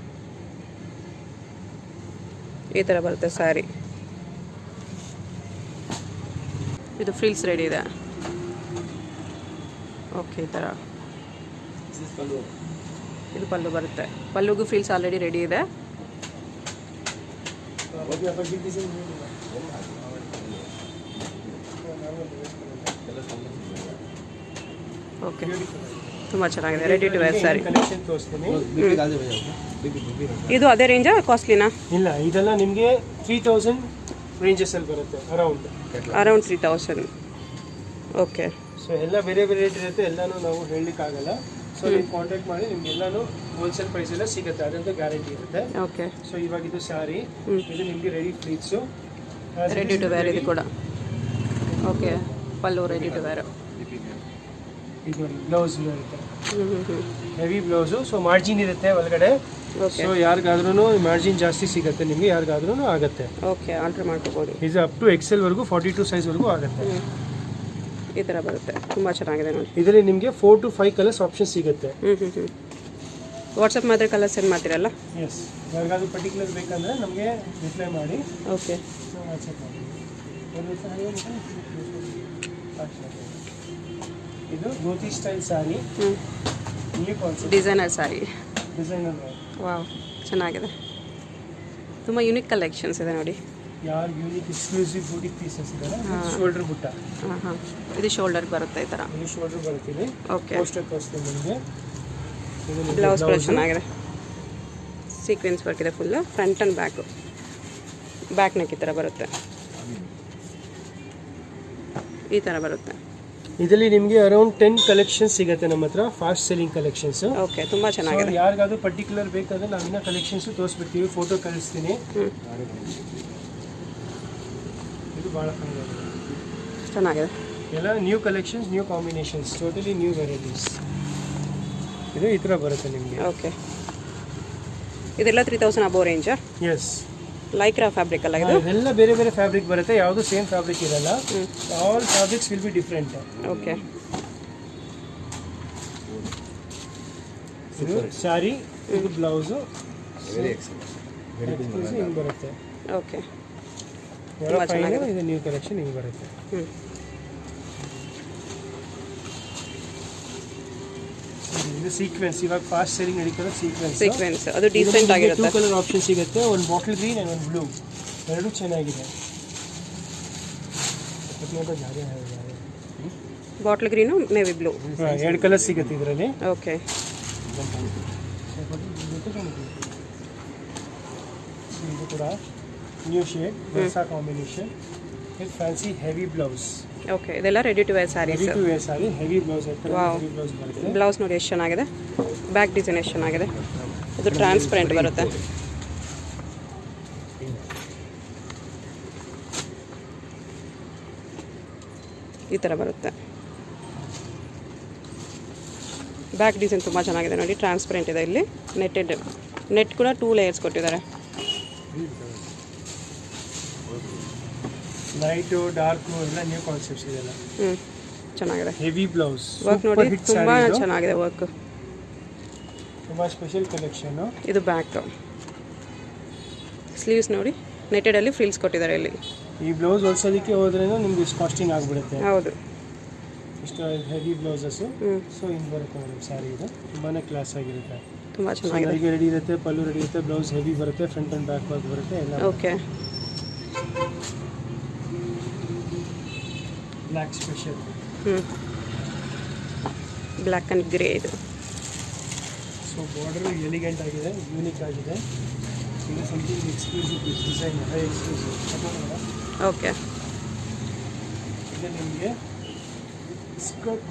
ಈ ಥರ ಬರುತ್ತೆ ಸ್ಯಾರಿ. ಇದು ಫ್ರಿಲ್ಸ್ ರೆಡಿ ಇದೆ. ಓಕೆ, ಈ ಥರ ಇದು ಪಲ್ಲು ಬರುತ್ತೆ. ಪಲ್ಲುಗೂ ಫ್ರಿಲ್ಸ್ ಆಲ್ರೆಡಿ ರೆಡಿ ಇದೆ. ಓಕೆ ಅಪ್ಪ ಗಿಫ್ಟ್ ಡಿಸೈನ್ ಓಕೆ ತುಂಬ ಚೆನ್ನಾಗಿದೆ, ready to wear saree. Collection ತೋರಿಸ್ತೀನಿ. ಇದು ಅದೇ ರೇಂಜಾ ಕಾಸ್ಟ್ಲಿನಾ? ಇಲ್ಲ, ಇದೆಲ್ಲ ನಿಮಗೆ 3000 ರೇಂಜಸಲ್ಲಿ ಬರುತ್ತೆ, ಅರೌಂಡ್ 3000. ಓಕೆ. ಸೊ ಎಲ್ಲ ಬೇರೆ ಬೇರೆ ರೇಟ್ ಇರುತ್ತೆ, ಎಲ್ಲನೂ ನಾವು ಹೇಳಲಿಕ್ಕಾಗಲ್ಲ. ಸೊ ನೀವು ಕಾಂಟ್ಯಾಕ್ಟ್ ಮಾಡಿ, ನಿಮ್ಗೆ ಎಲ್ಲನೂ ಹೋಲ್ಸೇಲ್ ಪ್ರೈಸ್ ಎಲ್ಲ ಸಿಗುತ್ತೆ, ಅದಂತೂ ಗ್ಯಾರಂಟಿ ಇರುತ್ತೆ. ಓಕೆ. ಸೊ ಇವಾಗ ಇದು ಸ್ಯಾರಿ, ಇದು ನಿಮಗೆ ready pleats, ready to wear ಇದು ಕೂಡ. ಓಕೆ, ಪಲ್ಲು ರೆಡಿ ಟು ವೇರ್. ಇದು ಬ್ಲೌಸ್ ಇರುತ್ತೆ, ಹೆವಿ ಬ್ಲೌಸು. ಸೊ ಮಾರ್ಜಿನ್ ಇರುತ್ತೆ ಒಳಗಡೆ. ಸೊ ಯಾರಿಗಾದ್ರೂ ಮಾರ್ಜಿನ್ ಜಾಸ್ತಿ ಸಿಗುತ್ತೆ, ನಿಮಗೆ ಯಾರಿಗಾದ್ರೂ ಆಗುತ್ತೆ. ಓಕೆ, ಆರ್ಡರ್ ಮಾಡ್ಕೋಬೋದು. ಇದು ಅಪ್ ಟು XL ವರೆಗೂ 42 ಸೈಜ್ವರೆಗೂ ಆಗುತ್ತೆ. ಈ ಥರ ಬರುತ್ತೆ, ತುಂಬ ಚೆನ್ನಾಗಿದೆ ನೋಡಿ. ಇದರಲ್ಲಿ ನಿಮಗೆ 4 to 5 ಕಲರ್ಸ್ ಆಪ್ಷನ್ ಸಿಗುತ್ತೆ. ವಾಟ್ಸಪ್ ಮಾಡಿದ್ರೆ ಕಲರ್ ಸೆಂಡ್ ಮಾಡ್ತೀರಲ್ಲ? ಎಸ್, ಯಾರಿಗಾದ್ರೂ ಪರ್ಟಿಕ್ಯುಲರ್ ಬೇಕಂದರೆ ನಮಗೆ ರಿಪ್ಲೈ ಮಾಡಿ. ಓಕೆ. ವಾಟ್ಸಪ್ ಮಾಡಿ. ಇದು ಧೋತಿ ಸ್ಟೈಲ್ ಸ್ಯಾರಿ, ಇಲ್ಲಿ concept designer sari. Designer. Wow, ಚೆನ್ನಾಗಿದೆ, ತುಂಬ ಯೂನಿಕ್ ಕಲೆಕ್ಷನ್ಸ್ ಇದೆ ನೋಡಿ. ಯಾರು ಯೂನಿಕ್ ಎಕ್ಸ್ಕ್ಲೂಸಿವ್ ಬೂಟಿಕ್ ಪೀಸಸ್ ಇದೆ. ಶೋಲ್ಡರ್ ಬುಟ್ಟ. ಹಾಂ, ಇದು ಶೋಲ್ಡರ್ಗೆ ಬರುತ್ತೆ ಈ ಥರ. ಇದು ಶೋಲ್ಡರ್ ಬರುತ್ತಿದೆ. ಓಕೆ. ಪೋಸ್ಟರ್ ತೋರಿಸ್ತೀನಿ ನಿಮಗೆ. ಬ್ಲೌಸ್ ಕೂಡ ಚೆನ್ನಾಗಿದೆ, ಸೀಕ್ವೆನ್ಸ್ ವರ್ಕ್ ಇದೆ full, front and back neck ಈ ಥರ ಬರುತ್ತೆ, ಈ ಥರ ಬರುತ್ತೆ. ಇದರಲ್ಲಿ ನಿಮಗೆ ಅರೌಂಡ್ 10 ಕಲೆಕ್ಷನ್ಸ್ ಸಿಗುತ್ತೆ ನಮ್ಮ ಹತ್ರ, ಫಾಸ್ಟ್ ಸೆಲ್ಲಿಂಗ್ ಕಲೆಕ್ಷನ್ಸ್. ಓಕೆ, ತುಂಬ ಚೆನ್ನಾಗಿದೆ. ಯಾರಿಗಾದ್ರೂ ಪರ್ಟಿಕ್ಯುಲರ್ ಬೇಕಾದ್ರೆ ನಾವಿನ್ನ ಕಲೆಕ್ಷನ್ಸ್ ತೋರಿಸ್ಬಿಡ್ತೀವಿ, ಫೋಟೋ ಕಳಿಸ್ತೀನಿ. ಇದು ಭಾಳ ಚೆನ್ನಾಗಿದೆ, ಎಲ್ಲ new collections, new combinations, totally new varieties. ಇದು ಈ ಥರ ಬರುತ್ತೆ ನಿಮಗೆ. ಓಕೆ, ಇದೆಲ್ಲ 3000 ಅಬೋ ರೇಂಜಾ? ಎಸ್. ಲೈಕ್ರಾ ಫ್ಯಾಬ್ರಿಕ್ ಅಲ್ಲ ಇದು? ಇದೆಲ್ಲ ಬೇರೆ ಬೇರೆ ಫ್ಯಾಬ್ರಿಕ್ ಬರುತ್ತೆ, ಯಾವುದು ಸೇಮ್ ಫ್ಯಾಬ್ರಿಕ್ ಇರಲ್ಲ. All fabrics will be different. Okay. ಇದು ಸ್ಯಾರಿ, ಇದು ಬ್ಲೌಸು, ಹಿಂಗೆ ಬರುತ್ತೆ. ಓಕೆ, ಇದು ನ್ಯೂ ಕಲೆಕ್ಷನ್ ಹಿಂಗೆ ಬರುತ್ತೆ. ಇದು ಸೀಕ್ವೆನ್ಸ್, ಇವಾಗ ಫಾಸ್ಟ್ ಸೆಲ್ಲಿಂಗ್ ನಡೀತಾರೆ ಸೀಕ್ವೆನ್ಸ್. ಅದು ಡೀಸೆಂಟ್ ಆಗಿರುತ್ತೆ. 2 ಕಲರ್ ಆಪ್ಷನ್ ಸಿಗುತ್ತೆ, ಒಂದು ಬಾಟಲ್ ಗ್ರೀನ್ ಆ್ಯಂಡ್ ಒಂದು ಬ್ಲೂ, ಎರಡೂ ಚೆನ್ನಾಗಿದೆ. Bottle green, navy blue, 2 colour ಸಿಗುತ್ತೆ ಇದರಲ್ಲಿ. ಓಕೆ. ಇದು ಕೂಡ ನ್ಯೂ ಶೇಡ್, ಹೊಸ ಕಾಂಬಿನೇಷನ್. ಇದು ಫ್ಯಾನ್ಸಿ ಹೆವಿ ಬ್ಲೌಸ್. ಓಕೆ, ಇದೆಲ್ಲ ready to wear sarees. Ready to wear saree, heavy blouse ಇರುತ್ತೆ. ಹೆವಿ ಬ್ಲೌಸ್ ಬರುತ್ತೆ. ಬ್ಲೌಸ್ ನೋಡಿ ಎಷ್ಟು ಚೆನ್ನಾಗಿದೆ, ಬ್ಯಾಕ್ ಡಿಸೈನ್ ಎಷ್ಟು ಚೆನ್ನಾಗಿದೆ. ಇದು ಟ್ರಾನ್ಸ್ಪರೆಂಟ್ ಬರುತ್ತೆ. ಈ ಥರ ಬರುತ್ತೆ. ಬ್ಯಾಕ್ ಡಿಸೈನ್ ತುಂಬ ಚೆನ್ನಾಗಿದೆ ನೋಡಿ, ಟ್ರಾನ್ಸ್ಪರೆಂಟ್ ಇದೆ. ಇಲ್ಲಿ ನೆಟ್ ಕೂಡ 2 ಲೇಯರ್ಸ್ ಕೊಟ್ಟಿದ್ದಾರೆ. ಲೈಟು ಡಾರ್ಕು ಎಲ್ಲ ನ್ಯೂ ಕಾನ್ಸೆಪ್ಟ್ಸ್ ಇದೆಲ್ಲ. ಚೆನ್ನಾಗಿದೆ. ಹೆವಿ ಬ್ಲೌಸ್ ವರ್ಕ್ ನೋಡಿ, ತುಂಬ ಚೆನ್ನಾಗಿದೆ ವರ್ಕ್, ತುಂಬ ಸ್ಪೆಷಲ್ ಕಲೆಕ್ಷನ್. ಇದು ಬ್ಯಾಕ್ ಸ್ಲೀವ್ಸ್ ನೋಡಿ, ನೆಟೆಡಲ್ಲಿ ಫ್ರಿಲ್ಸ್ ಕೊಟ್ಟಿದ್ದಾರೆ ಇಲ್ಲಿ. ಈ ಬ್ಲೌಸ್ ಹೊಲ್ಸೋದಕ್ಕೆ ಹೋದ್ರೆ ನಿಮ್ಗೆ ಇಷ್ಟು ಕಾಸ್ಟಿಂಗ್ ಆಗಿಬಿಡುತ್ತೆ. ಹೌದು, ಇಷ್ಟು ಹೆವಿ ಬ್ಲೌಸಸ್ಸು. ಸೊ ಹಿಂಗೆ ಬರುತ್ತೆ ಮೇಡಮ್ ಸ್ಯಾರಿ. ಇದು ತುಂಬಾ ಕ್ಲಾಸ್ ಆಗಿರುತ್ತೆ, ತುಂಬ ಚೆನ್ನಾಗಿದೆ. ಅದಕ್ಕೆ ರೆಡಿ ಇರುತ್ತೆ, ಪಲ್ಲು ರೆಡಿ ಇರುತ್ತೆ, ಬ್ಲೌಸ್ ಹೆವಿ ಬರುತ್ತೆ, ಫ್ರಂಟ್ ಆ್ಯಂಡ್ ಬ್ಯಾಕ್ ವರ್ಕ್ ಬರುತ್ತೆ ಎಲ್ಲ. Okay. Black special. Black and grey ಇದು. ಸೊ ಬಾರ್ಡರ್ ಎಲಿಗೆಂಟ್ ಆಗಿದೆ, ಯೂನಿಕ್ ಆಗಿದೆ. ಇದು something exclusive design, high exclusive. Okay. ಇದು ನಿಮಗೆ ಸ್ಕರ್ಟ್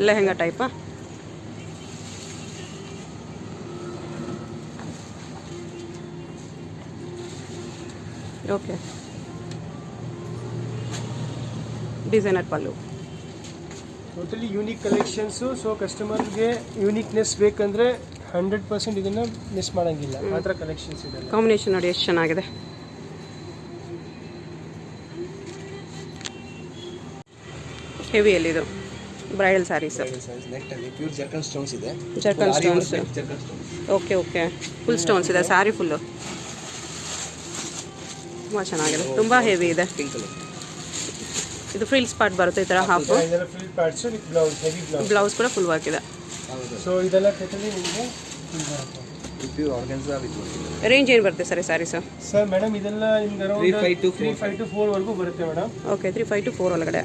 ಲೆಹಂಗಾ ಟೈಪಾ? Okay. Designer pallu. Totally unique collections. So ಕಸ್ಟಮರ್ಗೆ ಯೂನಿಕ್ನೆಸ್ ಬೇಕಂದರೆ 100% ಇದನ್ನು ಮಿಸ್ ಮಾಡೋಂಗಿಲ್ಲ, ಆ ಥರ ಕಲೆಕ್ಷನ್ಸ್ ಇದೆ. ಕಾಂಬಿನೇಷನ್ ನೋಡಿ ಎಷ್ಟು ಚೆನ್ನಾಗಿದೆ. ಹೆವಿಯಲ್ಲಿ ಇದು bridal sarees. Pure zircon stones ಇದೆ. Zircon stones. Okay okay, full stones ಇದೆ ಸ್ಯಾರಿ ಫುಲ್ಲು. ತುಂಬ ಚೆನ್ನಾಗಿದೆ, ತುಂಬ ಹೆವಿ ಇದೆ. ಇದು ಫ್ರಿಲ್ಸ್ ಪಾರ್ಟ್ ಬರುತ್ತೆ ಈ ಥರ half. Frill parts with blouse, heavy blouse. Blouse ಕೂಡ ಫುಲ್ ವರ್ಕ್ ಇದೆ. ಸೊ ಇದೆಲ್ಲ ಟೋಟಲಿ ನಿಮಗೆ ಪ್ಯೂರ್ ಆರ್ಗನ್ಸಾ ವಿತ್ ರೇಂಜ್ ಏನು ಬರುತ್ತೆ ಸರ್ ಈ ಸ್ಯಾರೀಸು? ಸರ್ ಮೇಡಮ್ ಇದೆಲ್ಲ ನಿಮ್ಗೆ ಅರೌಂಡ್ 3.5 to 4 ವರೆಗೂ ಬರುತ್ತೆ ಮೇಡಮ್. ಓಕೆ 3.5 to 4 ಒಳಗಡೆ.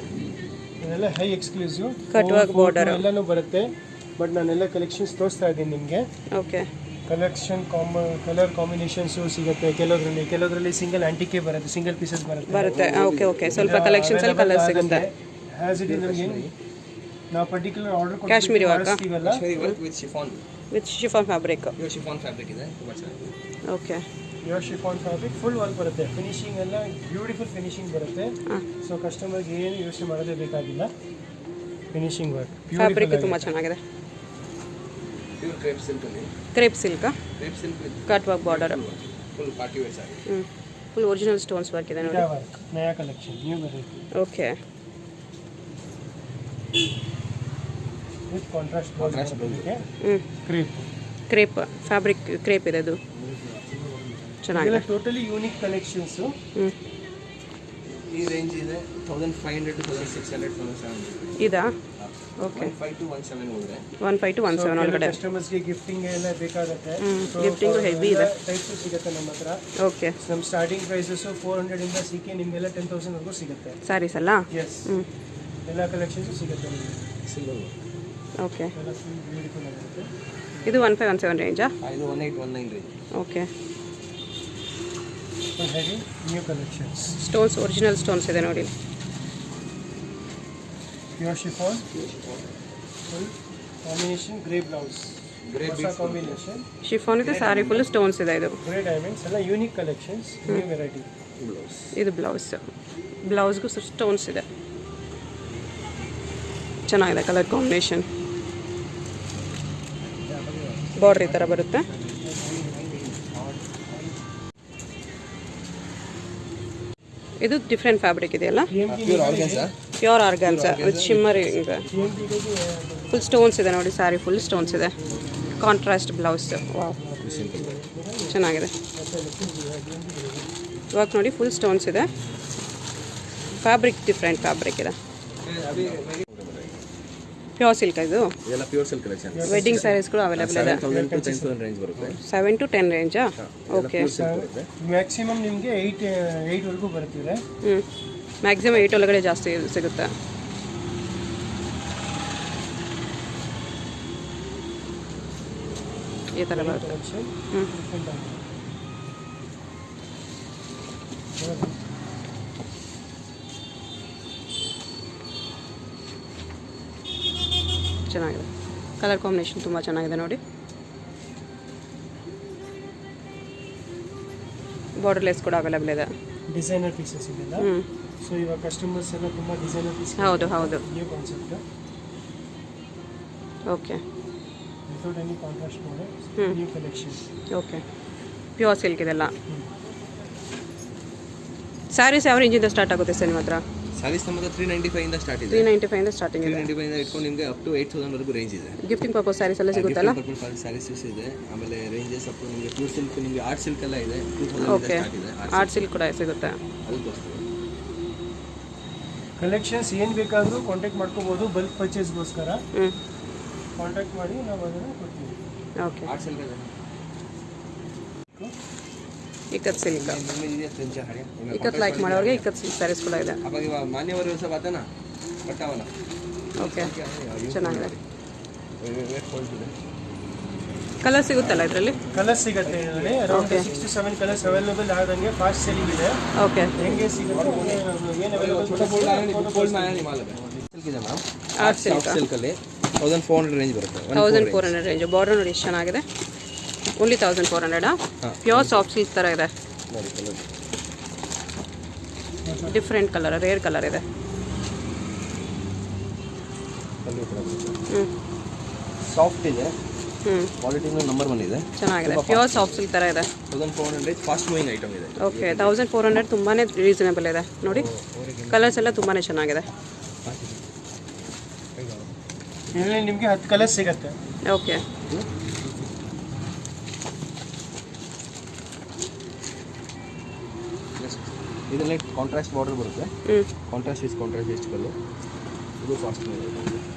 ಇದೆಲ್ಲ high exclusive cut work border ಎಲ್ಲನೂ ಬರುತ್ತೆ. ಬಟ್ ನಾನೆಲ್ಲ ಕಲೆಕ್ಷನ್ಸ್ ತೋರಿಸ್ತಾ ಇದ್ದೀನಿ ನಿಮಗೆ. ಓಕೆ ಕಲರ್ ಕಾಂಬಿನೇಷನ್ಸು ಸಿಗುತ್ತೆ. ಕೆಲವರಲ್ಲಿ ಸಿಂಗಲ್ ಆಂಟಿಕೆ ಬರುತ್ತೆ, ಸಿಂಗಲ್ ಪೀಸಸ್ ಬರುತ್ತೆ. ಓಕೆ ಓಕೆ, ಸ್ವಲ್ಪ ಕಲೆಕ್ಷನ್ಸ್ ಅಲ್ಲಿ ಕಲರ್ ಸಿಗುತ್ತೆ. ಹ್ಯಾಸ್ ಇಟ್ ಇಸ್ ನಮಗೆ ನಾವು particular order Kashmiri work with chiffon fabric. Pure chiffon fabric ಇದೆ, ತುಂಬಾ ಚೆನ್ನಾಗಿದೆ. Okay, pure chiffon fabric full work ಬರುತ್ತೆ. ಫಿನಿಶಿಂಗ್ ಎಲ್ಲ ಬ್ಯೂಟಿಫುಲ್ ಫಿನಿಶಿಂಗ್ ಬರುತ್ತೆ. ಸೊ ಕಸ್ಟಮರ್ಗೆ ಏನು ಯೋಚನೆ ಮಾಡೋದೇ ಬೇಕಾಗಿಲ್ಲ. ಫಿನಿಶಿಂಗ್ ವರ್ಕ್ ಫ್ಯಾಬ್ರಿಕ್ ತುಂಬ ಚೆನ್ನಾಗಿದೆ. ಪ್ಯೂರ್ ಕ್ರೇಪ್ ಸಿಲ್ಕ್ ಅಲ್ಲಿ crepe silk with cut work border. Full party wear sari. Full original stones work ಇದೆ ನೋಡಿ. ವರ್ಕ್ ನಯಾ collection new variety okay, with contrast ಬರುತ್ತೆ. ಕ್ರೇಪ್ ಫ್ಯಾಬ್ರಿಕ್ ಕ್ರೇಪ್ ಇದೆ, ಅದು ಚೆನ್ನಾಗಿದೆ. Totally unique collections. ಈ ರೇಂಜ್ ಇದೆ 1500 to 1600 1700. ಇದಾ? ಓಕೆ, 15 to 17 ಹೋದ್ರೆ 15 to 17 ಒಳಗಡೆ. ಕಸ್ಟಮರ್ಸ್ಗೆ ಗಿಫ್ಟಿಂಗ್ ಎಲ್ಲ ಬೇಕಾಗುತ್ತೆ. ಗಿಫ್ಟಿಂಗ್ ಹೆವಿ ಇದೆ. ಟೈಪ್ಸ್ ಸಿಗುತ್ತೆ ನಮ್ಮ ಹತ್ರ. ಓಕೆ, ನಮ್ಮ ಸ್ಟಾರ್ಟಿಂಗ್ ಪ್ರೈಸಸ್ 400 ಇಂದ ಸಿಕ್ಕಿ ನಿಮಗೆಲ್ಲ 10,000 ವರೆಗೂ ಸಿಗುತ್ತೆ. ಸ್ಯಾರೀಸ್ ಅಲ್ಲ? ಎಸ್, ಎಲ್ಲ ಕಲೆಕ್ಷನ್ಸು ಸಿಗುತ್ತೆ ನಿಮಗೆ. ಸಿಂಗಲ್ ಓಕೆ, ಎಲ್ಲ ಫುಲ್ ಬ್ಯೂಟಿಫುಲ್ ಆಗಿರುತ್ತೆ. ಇದು 1517 ರೇಂಜಾ? ಇದು 1819 range. Okay, full heavy new collections. Stones original stones ಇದೆ ನೋಡಿ. Pure chiffon full combination grey blouse, combination chiffon ಇದೆ, ಸ್ಯಾರಿ ಫುಲ್ ಸ್ಟೋನ್ಸ್ ಇದೆ. ಇದು ಗ್ರೇ ಡೈಮಂಡ್ಸ್ ಎಲ್ಲ ಯೂನಿಕ್ ಕಲೆಕ್ಷನ್ಸ್, ನ್ಯೂ ವೆರೈಟಿ. ಇದು ಬ್ಲೌಸ್ಗೂ ಸ್ಟೋನ್ಸ್ ಇದೆ, ಚೆನ್ನಾಗಿದೆ ಕಲರ್ ಕಾಂಬಿನೇಷನ್. ಬಾರ್ಡರ್ ಈ ಥರ ಬರುತ್ತೆ. ಇದು ಡಿಫ್ರೆಂಟ್ ಫ್ಯಾಬ್ರಿಕ್ ಇದೆಯಲ್ಲ, pure organza. Pure organza with shimmering. Full stones ಇದೆ ನೋಡಿ, ಸ್ಯಾರಿ ಫುಲ್ ಸ್ಟೋನ್ಸ್ ಇದೆ. ಕಾಂಟ್ರಾಸ್ಟ್ ಬ್ಲೌಸ್, ವಾವ್ ಚೆನ್ನಾಗಿದೆ. ವರ್ಕ್ ನೋಡಿ, ಫುಲ್ ಸ್ಟೋನ್ಸ್ ಇದೆ. ಫ್ಯಾಬ್ರಿಕ್ ಡಿಫ್ರೆಂಟ್ ಫ್ಯಾಬ್ರಿಕ್ ಇದೆ. ಪ್ಯೂರ್ ಸಿಲ್ಕ್ ಇದು. ಇದೆಲ್ಲ ಪ್ಯೂರ್ ಸಿಲ್ಕ್ ಕಲೆಕ್ಷನ್. ವೆಡ್ಡಿಂಗ್ ಸ್ಯಾರೀಸ್ಗಳು ಅವೈಲೇಬಲ್ ಇದೆ. 7000 to 10,000 ರೇಂಜ್ ಬರುತ್ತೆ. 7 to 10 ರೇಂಜಾ? ಓಕೆ, ಮ್ಯಾಕ್ಸಿಮಮ್ ನಿಮಗೆ 8 ವರೆಗೂ ಬರ್ತಿದೆ. ಮ್ಯಾಕ್ಸಿಮಮ್ 8 ಒಳಗಡೆ ಜಾಸ್ತಿ ಸಿಗುತ್ತೆ. ಈ ಥರ ಬರುತ್ತೆ. ಚೆನ್ನಾಗಿದೆ, ಕಲರ್ ಕಾಂಬಿನೇಷನ್ ತುಂಬ ಚೆನ್ನಾಗಿದೆ ನೋಡಿ. ಬಾರ್ಡರ್ ಲೇಸ್ ಕೂಡ ಅವೈಲೇಬಲ್ ಇದೆ. ಡಿಸೈನರ್ ಪೀಸಸ್ ಇದೆಲ್ಲ. ಸೊ ಇವಾಗ ಕಸ್ಟಮರ್ಸ್ ಎಲ್ಲ ತುಂಬ ಡಿಸೈನರ್ ಪೀಸ್. ಹೌದು, new concept. Okay, without any contrast border, new collection. Okay, pure silk ಇದೆಲ್ಲ. ಸ್ಯಾರೀಸ್ ಯಾವ ರೇಂಜಿಂದ ಸ್ಟಾರ್ಟ್ ಆಗುತ್ತೆ ಸರ್ ನಿಮ್ಮ ಹತ್ರ? ಸ್ಯಾರೀಸ್ ನಮ್ಮ ಹತ್ರ 395 ಇಂದ ಸ್ಟಾರ್ಟ್ ಇದೆ. 395 ಇಂದ ಸ್ಟಾರ್ಟಿಂಗ್ ಇದೆ. 395 ಇಂದ ಇಟ್ಕೊಂಡು ನಿಮಗೆ ಅಪ್ ಟು 8000 ವರೆಗೂ ರೇಂಜ್ ಇದೆ. ಗಿಫ್ಟಿಂಗ್ ಪರ್ಪಸ್ ಸ್ಯಾರೀಸ್ ಎಲ್ಲ ಸಿಗುತ್ತಲ್ಲ? ಸ್ಯಾರೀಸ್ ಇದೆ. ಆಮೇಲೆ ರೇಂಜಸ್ ಅಪ್ ಟು ನಿಮಗೆ ಪ್ಯೂರ್ ಸಿಲ್ಕ್, ನಿಮಗೆ ಆರ್ಟ್ ಸಿಲ್ಕ್ ಎಲ್ಲ ಇದೆ. 2000 ಇಂದ ಓಕೆ, ಸ್ಟಾರ್ಟ್ ಇದೆ. ಆರ್ಟ್ ಸಿಲ್ಕ್ ಕೂಡ ಸಿಗುತ್ತೆ. ಅದಕ್ಕೋಸ್ಕರ ಕಲೆಕ್ಷನ್ಸ್ ಏನು ಬೇಕಾದರೂ ಕಾಂಟ್ಯಾಕ್ಟ್ ಮಾಡ್ಕೋಬೋದು. ಬಲ್ಕ್ ಪರ್ಚೇಸ್ಗೋಸ್ಕರ ಕಾಂಟ್ಯಾಕ್ಟ್ ಮಾಡಿ ನಾವು ಅದನ್ನು ಕೊಡ್ತೀವಿ. ಓಕೆ, ಆರ್ಟ್ ಸಿಲ್ಕ್ ಇದೆ. ಇಕ್ಕತ್ ಸಿಲ್ಕ್, ಇದೆ ಫ್ರೆಂಚ್ ಹಾಗೆ. ಇಕ್ಕತ್ ಲೈಕ್ ಮಾಡೋರಿಗೆ ಇಕ್ಕತ್ ಸಿಲ್ಕ್ ಸ್ಯಾರೀಸ್ ಕೂಡ ಇದೆ. ಅವಾಗ ಇವಾಗ ಮಾನ್ಯವರು ಸಹ ಬಾತನಾ ಕಟ್ಟಾವಲ್ಲ. ಓಕೆ, ಚೆನ್ನಾಗಿದೆ. ಕಲರ್ ಸಿಗುತ್ತಲ್ಲ ಇದರಲ್ಲಿ? ಕಲರ್ ಸಿಗುತ್ತೆ ಇದರಲ್ಲಿ. ಅರೌಂಡ್ 6 to 7 ಕಲರ್ಸ್ ಅವೈಲೇಬಲ್ ಆದಂಗೆ ಫಾಸ್ಟ್ ಸೆಲ್ಲಿಂಗ್ ಇದೆ. ಓಕೆ, ಹೆಂಗೆ ಸಿಗುತ್ತೆ ಏನು ಅವೈಲೇಬಲ್ ಸಿಲ್ಕ್ ಇದೆ ಮೇಡಮ್. ಆರ್ಟ್ ಸಿಲ್ಕ್ ಸಿಲ್ಕ್ ಅಲ್ಲಿ 1400 ರೇಂಜ್ ಬರುತ್ತೆ. 1400 ರೇಂಜ್. ಬಾರ್ಡರ್ ನೋಡಿ ಎಷ್ಟು ಚೆನ್ನಾಗಿದೆ. ಓನ್ಲಿ 1400. ಪ್ಯೂರ್ ಸಾಫ್ಟ್ ಸಿಲ್ಕ್ ಥರ ಇದೆ. ಡಿಫ್ರೆಂಟ್ ಕಲರ್, ರೇರ್ ಕಲರ್ ಇದೆ. ಸಾಫ್ಟ್ ಇದೆ. ಕ್ವಾಲಿಟಿನೂ ನಂಬರ್ 1 ಇದೆ. ಚೆನ್ನಾಗಿದೆ. ಪ್ಯೂರ್ ಸಾಫ್ಟ್ ಸಿಲ್ಕ್ ಥರ ಇದೆ. 1400 ಫಾಸ್ಟ್ ಮೂವಿಂಗ್ ಐಟಮ್ ಇದೆ. ಓಕೆ, 1400 ತುಂಬಾ ರೀಸನೇಬಲ್ ಇದೆ ನೋಡಿ. ಕಲರ್ಸ್ ಎಲ್ಲ ತುಂಬಾ ಚೆನ್ನಾಗಿದೆ. ಇದರಲ್ಲಿ ನಿಮಗೆ 10 ಕಲರ್ಸ್ ಸಿಗುತ್ತೆ. ಓಕೆ, ಇದರಲ್ಲಿ ಕಾಂಟ್ರಾಸ್ಟ್ ಬಾರ್ಡರ್ ಬರುತ್ತೆ. ಕಾಂಟ್ರಾಸ್ಟ್ ಇಸ್ ಕಾಂಟ್ರಾಸ್ಟ್ ಎಷ್ಟು ಕಲರ್. ಇದು ಫಾಸ್ಟ್ ಮೂವಿಂಗ್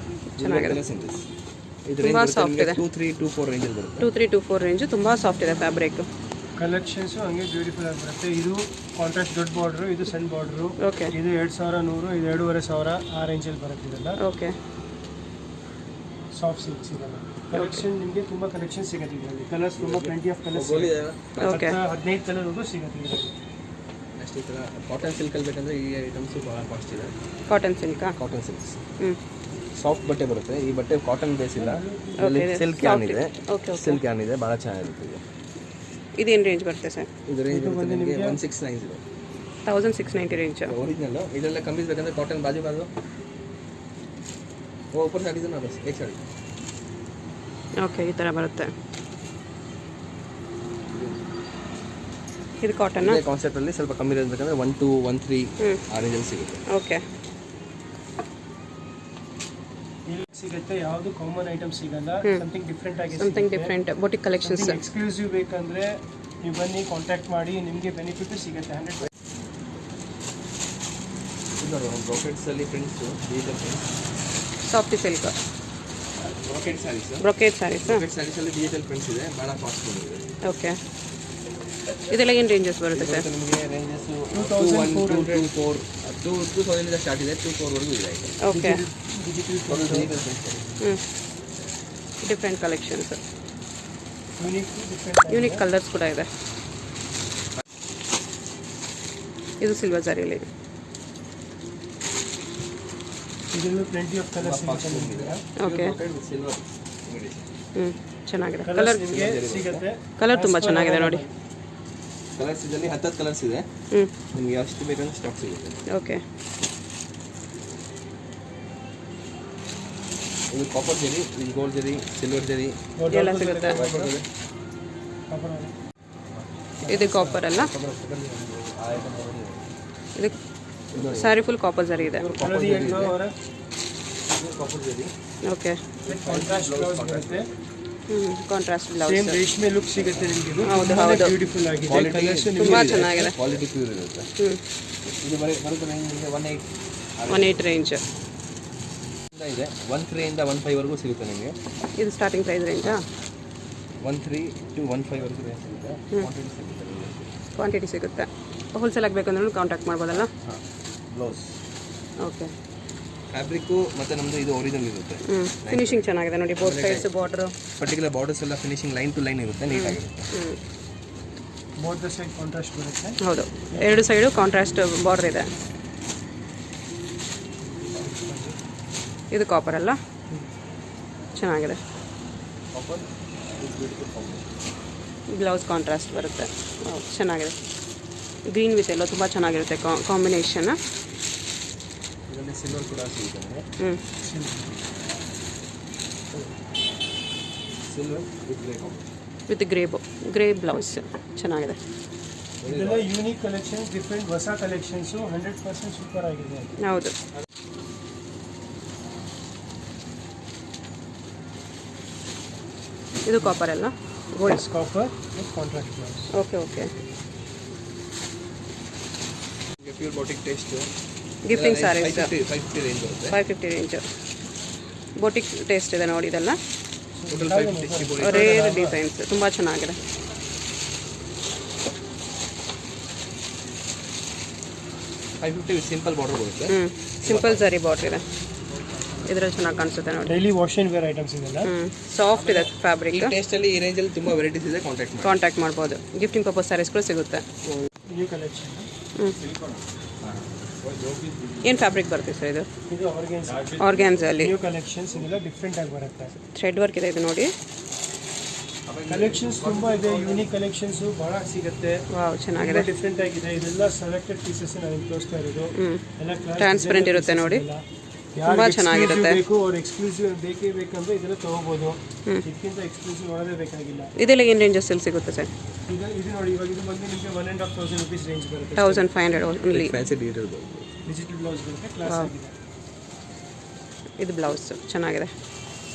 ಚೆನ್ನಾಗಿದೆ. ಇದು ತುಂಬಾ ರೇಂಜ್ ಸಾಫ್ಟ್ ಇದೆ. 2324 ರೇಂಜಲ್ಲಿ ಬರುತ್ತೆ. 2324 ರೇಂಜ್ ತುಂಬ ಸಾಫ್ಟ್ ಇದೆ ಫ್ಯಾಬ್ರಿಕ್. ಕಲೆಕ್ಷನ್ಸು ಹಂಗೆ ಬ್ಯೂಟಿಫುಲ್ ಆಗಿ ಬರುತ್ತೆ. ಇದು ಕಾಂಟ್ರಾಸ್ಟ್ ದೊಡ್ಡ ಬಾರ್ಡ್ರು, ಇದು ಸಣ್ಣ ಬಾರ್ಡ್ರು. ಓಕೆ. ಇದು 2100, ಇದು 2500 ಆ ರೇಂಜಲ್ಲಿ ಬರುತ್ತೆ ಇದೆಲ್ಲ. ಓಕೆ. ಸಾಫ್ಟ್ ಸಿಲ್ಕ್ಸ್ ಇದೆಲ್ಲ ಕಲೆಕ್ಷನ್ ನಿಮಗೆ ತುಂಬ ಕಲೆಕ್ಷನ್ ಸಿಗುತ್ತೆ ಇದರಲ್ಲಿ. ಕಲರ್ಸ್ ತುಂಬ ಪ್ಲೆಂಟಿ ಆಫ್ ಕಲರ್ಸ್, ಓಕೆ. 15 ಕಲರ್ವರೆಗೂ ಸಿಗುತ್ತೆ ಇದರಲ್ಲಿ. ನೆಕ್ಸ್ಟ್ ಈ ಥರ ಕಾಟನ್ ಸಿಲ್ಕಲ್ಲಿ ಬೇಕಂದರೆ ಈ ಐಟಮ್ಸು ಭಾಳ ಕಾಸ್ಟ್ ಇದೆ. ಕಾಟನ್ ಸಿಲ್ಕಾ? ಕಾಟನ್ ಸಿಲ್ಕ್ಸ್ ಹ್ಞೂ. ಸಾಫ್ಟ್ ಬಟ್ಟೆ ಬರುತ್ತೆ. ಈ ಬಟ್ಟೆ ಕಾಟನ್ ಬೇಸ್ ಇಲ್ಲ, ಸಿಲ್ಕ್ ಯಾನ್ ಇದೆ. ಸಿಲ್ಕ್ ಯಾನ್ ಇದೆ, ಭಾಳ ಚೆನ್ನಾಗಿರುತ್ತೆ ಇದು. ಇದೇನು ರೇಂಜ್ ಬರುತ್ತೆ ಸರ್? ಇದು ರೇಂಜ್ ಬರುತ್ತೆ ನಿಮಗೆ 1690 1690 ರೇಂಜ್. ओरिजिनल ಇದೆಲ್ಲ ಕಮ್ಮಿ ಬೇಕಂದ್ರೆ ಕಾಟನ್ ಬಾಜು वो ऊपर साड़ी ना बस एक साड़ी. ಓಕೆ, ಈ ಥರ ಬರುತ್ತೆ. ಇದು ಕಾಟನ್ ಕಾನ್ಸೆಪ್ಟ್ ಅಲ್ಲಿ ಸ್ವಲ್ಪ ಕಮ್ಮಿ ರೇಂಜ್ ಬೇಕಂದ್ರೆ 1213 ಆ ರೇಂಜಲ್ಲಿ ಸಿಗುತ್ತೆ. ಓಕೆ. ಇಲ್ಲಿ ಸಿಗುತ್ತೆ, ಯಾವುದು ಕಾಮನ್ ಐಟಮ್ ಸಿಗಲ್ಲ. ಸಮಥಿಂಗ್ ಡಿಫ್ರೆಂಟ್ ಆಗಿ, something different boutique collections. Exclusive ಬೇಕಂದ್ರೆ ನೀವು ಬನ್ನಿ, ಕಾಂಟ್ಯಾಕ್ಟ್ ಮಾಡಿ, ನಿಮಗೆ ಬೆನಿಫಿಟ್ ಸಿಗುತ್ತೆ 100%. ಬ್ರೋಕೆಟ್ಸ್ ಅಲ್ಲಿ prints, digital prints, soft silk, brocade sarees, brocade sarees. Brocade sarees ಅಲ್ಲಿ ಡಿಜಿಟಲ್ ಪ್ರಿಂಟ್ಸ್ ಇದೆ, ಭಾಳ ಕಾಸ್ಟ್ ಬಂದಿದೆ. ಓಕೆ. ಇದೆಲ್ಲ ಏನು ರೇಂಜಸ್ ಬರುತ್ತೆ ಸರ್? ನಿಮಗೆ ರೇಂಜಸ್ 2424 2000 ಇಂದ ಸ್ಟಾರ್ಟ್ ಇದೆ, 24 ವರೆಗೂ ಇದೆ. Okay. Digital different collections, unique colours ಕೂಡ ಇದೆ. ಇದು ಸಿಲ್ವರ್ ಜಾರಿಯಲ್ಲಿ. ಇದರಲ್ಲೂ ಪ್ಲೆಂಟಿ ಆಫ್ ಕಲರ್ಸ್ ಇದೆ. ಓಕೆ. ಸಿಲ್ವರ್ ಚೆನ್ನಾಗಿದೆ. ಕಲರ್ ನಿಮಗೆ ಸಿಗುತ್ತೆ. ಕಲರ್ ತುಂಬ ಚೆನ್ನಾಗಿದೆ ನೋಡಿ. ಕಲರ್ಸ್ ಇದರಲ್ಲಿ 10 ಕಲರ್ಸ್ ಇದೆ. ನಿಮಗೆ ಎಷ್ಟು ಬೇಕಂದ್ರೆ ಸ್ಟಾಕ್ ಸಿಗುತ್ತೆ. ಓಕೆ. ಇದು ಕಾಪರ್ ಜರಿ, ಇದು ಗೋಲ್ಡ್ ಜರಿ, ಸಿಲ್ವರ್ ಜರಿ ಎಲ್ಲ ಸಿಗುತ್ತೆ. ಇದು ಕಾಪರ್ ಅಲ್ಲ, ಇದು ಸ್ಯಾರಿ ಫುಲ್ ಕಾಪರ್ ಜರಿ ಇದೆ. ಕಾಪರ್ ಜರಿ. ಓಕೆ. ಕಾಂಟ್ರಾಸ್ಟ್ ಬ್ಲೌಸ್ ಬರುತ್ತೆ. Contrast blouse. ಸೇಮ್ ರೇಷ್ಮೆ ಲುಕ್ ಸಿಗುತ್ತೆ ನಿಮಗೆ. ಇದು ಹೌದು ಹೌದು, ಬ್ಯೂಟಿಫುಲ್ ಆಗಿದೆ. ಕಲರ್ಸ್ ತುಂಬಾ ಚೆನ್ನಾಗಿದೆ. ಕ್ವಾಲಿಟಿ ಪ್ಯೂರ್ ಇರುತ್ತೆ. ಇದು ಬರುತ್ತೆ ನಿಮಗೆ 18 ರೇಂಜ್ ಇದೆ. 13 ಇಂದ 15 ವರೆಗೂ ಸಿಗುತ್ತೆ ನಿಮಗೆ. ಇದು ಸ್ಟಾರ್ಟಿಂಗ್ ಪ್ರೈಸ್ ರೇಂಜಾ? 13 to 15 ವರೆಗೂ ರೇಂಜ್ ಸಿಗುತ್ತೆ. ಕ್ವಾಂಟಿಟಿ ಸಿಗುತ್ತೆ. ಹೋಲ್ಸೇಲ್ ಆಗಬೇಕಂದ್ರೂ ಕಾಂಟ್ಯಾಕ್ಟ್ ಮಾಡ್ಬೋದಲ್ಲ? ಹಾಂ. ಬ್ಲೌಸ್. ಓಕೆ. ಫ್ಯಾಬ್ರಿಕ್ಕು ಮತ್ತು ನಮ್ಮದು ಇದು ಒರಿಜಿನಲ್ ಇರುತ್ತೆ. ಫಿನಿಶಿಂಗ್ ಚೆನ್ನಾಗಿದೆ ನೋಡಿ, both sides border. Particular borders ಎಲ್ಲ ಫಿನಿಶಿಂಗ್ ಲೈನ್ ಟು ಲೈನ್ ಇರುತ್ತೆ, ನೀಟಾಗಿರುತ್ತೆ. ಬೋತ್ ದ ಸೈಡ್ ಕಾಂಟ್ರಾಸ್ಟ್ ಬರುತ್ತೆ. ಹೌದು, ಎರಡು ಸೈಡು ಕಾಂಟ್ರಾಸ್ಟ್ ಬಾರ್ಡರ್ ಇದೆ. ಇದು ಕಾಪರ್ ಅಲ್ಲ, ಚೆನ್ನಾಗಿದೆ. ಬ್ಲೌಸ್ ಕಾಂಟ್ರಾಸ್ಟ್ ಬರುತ್ತೆ. ಚೆನ್ನಾಗಿದೆ. ಗ್ರೀನ್ ವಿತ್ ಎಲ್ಲ ತುಂಬ ಚೆನ್ನಾಗಿರುತ್ತೆ ಕಾಂಬಿನೇಷನ್. ಇದರಲ್ಲಿ ಸಿಲ್ವರ್ ಕೂಡ ಸಿಗುತ್ತೆ. ಸಿಲ್ವರ್ ವಿತ್ ಗ್ರೇ ಬ್ಲೌಸ್ ಚೆನ್ನಾಗಿದೆ. ಇದೆಲ್ಲ ಯೂನಿಕ್ ಕಲೆಕ್ಷನ್ಸ್, ಡಿಫ್ರೆಂಟ್ ಹೊಸ ಕಲೆಕ್ಷನ್ಸು, 100% ಸೂಪರ್ ಆಗಿದೆ. ಹೌದು. ಇದು ಕಾಪರ್ ಅಲ್ಲ, gold copper with contrast blouse. Okay okay. Pure batik taste gifting sarees 550 range ಬರುತ್ತೆ. 550 ರೇಂಜ್ ಬೋಟಿಕ್ ಟೇಸ್ಟ್ ಇದೆ ನೋಡಿ. ಇದೆಲ್ಲ ಟೋಟಲ್ 550 ರೇರ್ ಡಿಸೈನ್ಸ್, ತುಂಬ ಚೆನ್ನಾಗಿದೆ. 550 ಸಿಂಪಲ್ ಬಾರ್ಡರ್ ಬರುತ್ತೆ. ಸಿಂಪಲ್ ಜರಿ ಬಾರ್ಡರ್ ಇದೆ. ಇದರಲ್ಲಿ ಚೆನ್ನಾಗಿ ಕಾಣಿಸುತ್ತೆ ನೋಡಿ. Daily wash and wear items ಇದೆಲ್ಲ. ಸಾಫ್ಟ್ ಇದೆ ಫ್ಯಾಬ್ರಿಕ್. ಈ ಟೇಸ್ಟಲ್ಲಿ ಈ ರೇಂಜಲ್ಲಿ ತುಂಬ ವೆರೈಟೀಸ್ ಇದೆ, ಕಾಂಟ್ಯಾಕ್ಟ್ ಮಾಡ್ಬೋದು. ಗಿಫ್ಟಿಂಗ್ ಪರ್ಪಸ್ ಸ್ಯಾರೀಸ್ ಕೂಡ ಸಿಗುತ್ತೆ. New collection. ಏನು ಫ್ಯಾಬ್ರಿಕ್ ಬರುತ್ತೆ ಸರ್ ಇದು? ಇದು ಆರ್ಗ್ಯಾನ್ಸಲ್ಲಿ ನ್ಯೂ ಕಲೆಕ್ಷನ್ಸ್ ಇದೆಲ್ಲ ಡಿಫ್ರೆಂಟ್ ಆಗಿ ಬರುತ್ತೆ. ಥ್ರೆಡ್ ವರ್ಕ್ ಇದೆ ಇದು ನೋಡಿ. ಕಲೆಕ್ಷನ್ಸ್ ತುಂಬ ಇದೆ, ಯೂನಿಕ್ ಕಲೆಕ್ಷನ್ಸು ಭಾಳ ಸಿಗುತ್ತೆ. ವಾವ್, ಚೆನ್ನಾಗಿದೆ. ಡಿಫ್ರೆಂಟ್ ಆಗಿದೆ. ಇದೆಲ್ಲ ಸೆಲೆಕ್ಟೆಡ್ ಪೀಸಸ್ ನಾವು ತೋರಿಸ್ತಾ ಇರೋದು. ಎಲ್ಲ ಟ್ರಾನ್ಸ್ಪರೆಂಟ್ ಇರುತ್ತೆ ನೋಡಿ, ತುಂಬ ಚೆನ್ನಾಗಿರುತ್ತೆ. ಬೇಕು ಅವ್ರು ಎಕ್ಸ್ಕ್ಲೂಸಿವ್ ಬೇಕೇ ಬೇಕಂದ್ರೆ ಇದೆಲ್ಲ ತೊಗೋಬೋದು. ಇದಕ್ಕಿಂತ ಎಕ್ಸ್ಕ್ಲೂಸಿವ್ ನೋಡೋದೇ ಬೇಕಾಗಿಲ್ಲ. ಇದೆಲ್ಲ ಏನು ರೇಂಜಸ್ಸಲ್ಲಿ ಸಿಗುತ್ತೆ ಸರ್? ಇದು ನೋಡಿ, ಇವಾಗ ಇದು ಬಂದು ನಿಮಗೆ 1,500 rupees ರೇಂಜ್ ಬರುತ್ತೆ. 1500 only. Fancy digital digital blouse ಬರುತ್ತೆ, ಕ್ಲಾಸ್ ಆಗಿದೆ. ಇದು ಬ್ಲೌಸ್ ಚೆನ್ನಾಗಿದೆ.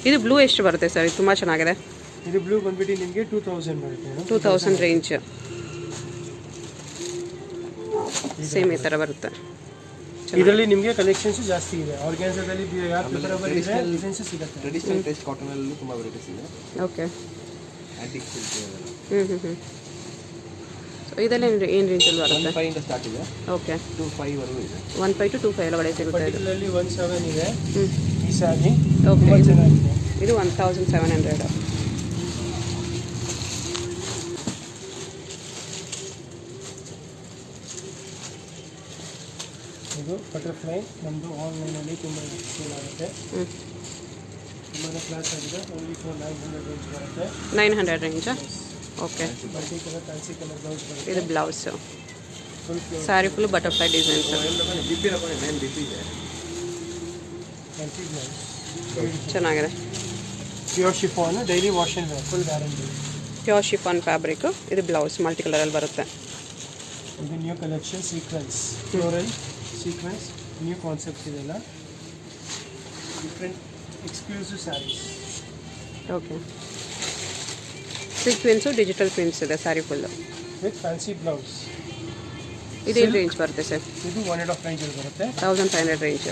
ಇದು ಬ್ಲೂ ಎಷ್ಟು ಬರುತ್ತೆ ಸರ್? ಇದು ತುಂಬ ಚೆನ್ನಾಗಿದೆ. ಇದು ಬ್ಲೂ ಬಂದ್ಬಿಟ್ಟು ನಿಮಗೆ 2000 ಬರುತ್ತೆ. 2000 ರೇಂಜ್. ಸೇಮ್ ಈ ಥರ ಬರುತ್ತೆ, ಇದರಲ್ಲಿ ನಿಮಗೆ ಕಲೆಕ್ಷನ್ಸ್ ಜಾಸ್ತಿ ಇದೆ. ಆರ್ಗ್ಯಾನ್ಸಾದಲ್ಲಿ ಯಾರು ಪ್ರಿಫರಬಲ್ ಇದೆ ಡಿಸೈನ್ಸ್ ಸಿಗುತ್ತೆ. ಟ್ರೆಡಿಷನಲ್ ಟೇಸ್ಟ್ ಕಾಟನ್ ಅಲ್ಲಿ ತುಂಬಾ ವೆರೈಟೀಸ್ ಇದೆ. ಓಕೆ. ಆಂಟಿಕ್ ಸಿಲ್ಕ್ ಸೊ ಇದೆಲ್ಲ ಏನು ರೇಂಜಲ್ಲಿ ಬರುತ್ತೆ? 15 ಇಂದ ಸ್ಟಾರ್ಟ್ ಇದೆ. ಓಕೆ. 25 ವರೆಗೂ ಇದೆ. 15 to 25 ಒಳಗಡೆ ಸಿಗುತ್ತೆ ಇದು. ಪರ್ಟಿಕ್ಯುಲರ್ಲಿ 17 ಇದೆ ಈ ಸ್ಯಾರಿ. ಓಕೆ. ತುಂಬ ಚೆನ್ನಾಗಿದೆ. ಇದು 1700. ಇದು ಬಟರ್ಫ್ಲೈ ನಮ್ಮದು ಆನ್ಲೈನಲ್ಲಿ ತುಂಬ ಸೇಲ್ ಆಗುತ್ತೆ. ತುಂಬಾ ಕ್ಲಾಸ್ ಆಗಿದೆ. ಓನ್ಲಿ ಫಾರ್ 900 ರೇಂಜ್ ಬರುತ್ತೆ. 900 ರೇಂಜಾ? Okay. Multi colour fancy colour blouse ಬರುತ್ತೆ. ಇದು blouse. Full sari full butterfly designs. BP ರಪ್ಪ ಮೇನ್ ಬಿಪಿ ಇದೆ. ಫ್ಯಾನ್ಸಿ ಬ್ಲೌಸ್ ಚೆನ್ನಾಗಿದೆ. Pure chiffon daily wash and wear full guarantee. Pure chiffon fabric. ಇದು blouse multi ಕಲರಲ್ಲಿ ಬರುತ್ತೆ. ಇದು new collection sequence floral sequence new concept ಇದೆಲ್ಲ. Different exclusive sarees. Okay. Sequence digital prints ಇದೆ sari full. With fancy blouse. ಇದೇನು range ಬರುತ್ತೆ sir? ಇದು 1.5 ರೇಂಜಲ್ಲಿ ಬರುತ್ತೆ. 1500 range.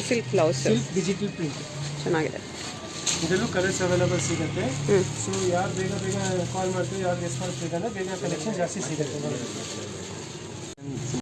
Silk blouse. Silk digital print ಚೆನ್ನಾಗಿದೆ. ಇದರಲ್ಲೂ ಕಲರ್ಸ್ ಅವೈಲೇಬಲ್ ಸಿಗುತ್ತೆ. ಸೊ ಯಾರು ಬೇಗ ಕಾಲ್ ಮಾಡ್ತೀವಿ, ಯಾರು ರೆಸ್ಪಾನ್ಸ್ ಬೇಕಂದ್ರೆ ಬೇಗ ಕಲೆಕ್ಷನ್ ಜಾಸ್ತಿ ಸಿಗುತ್ತೆ.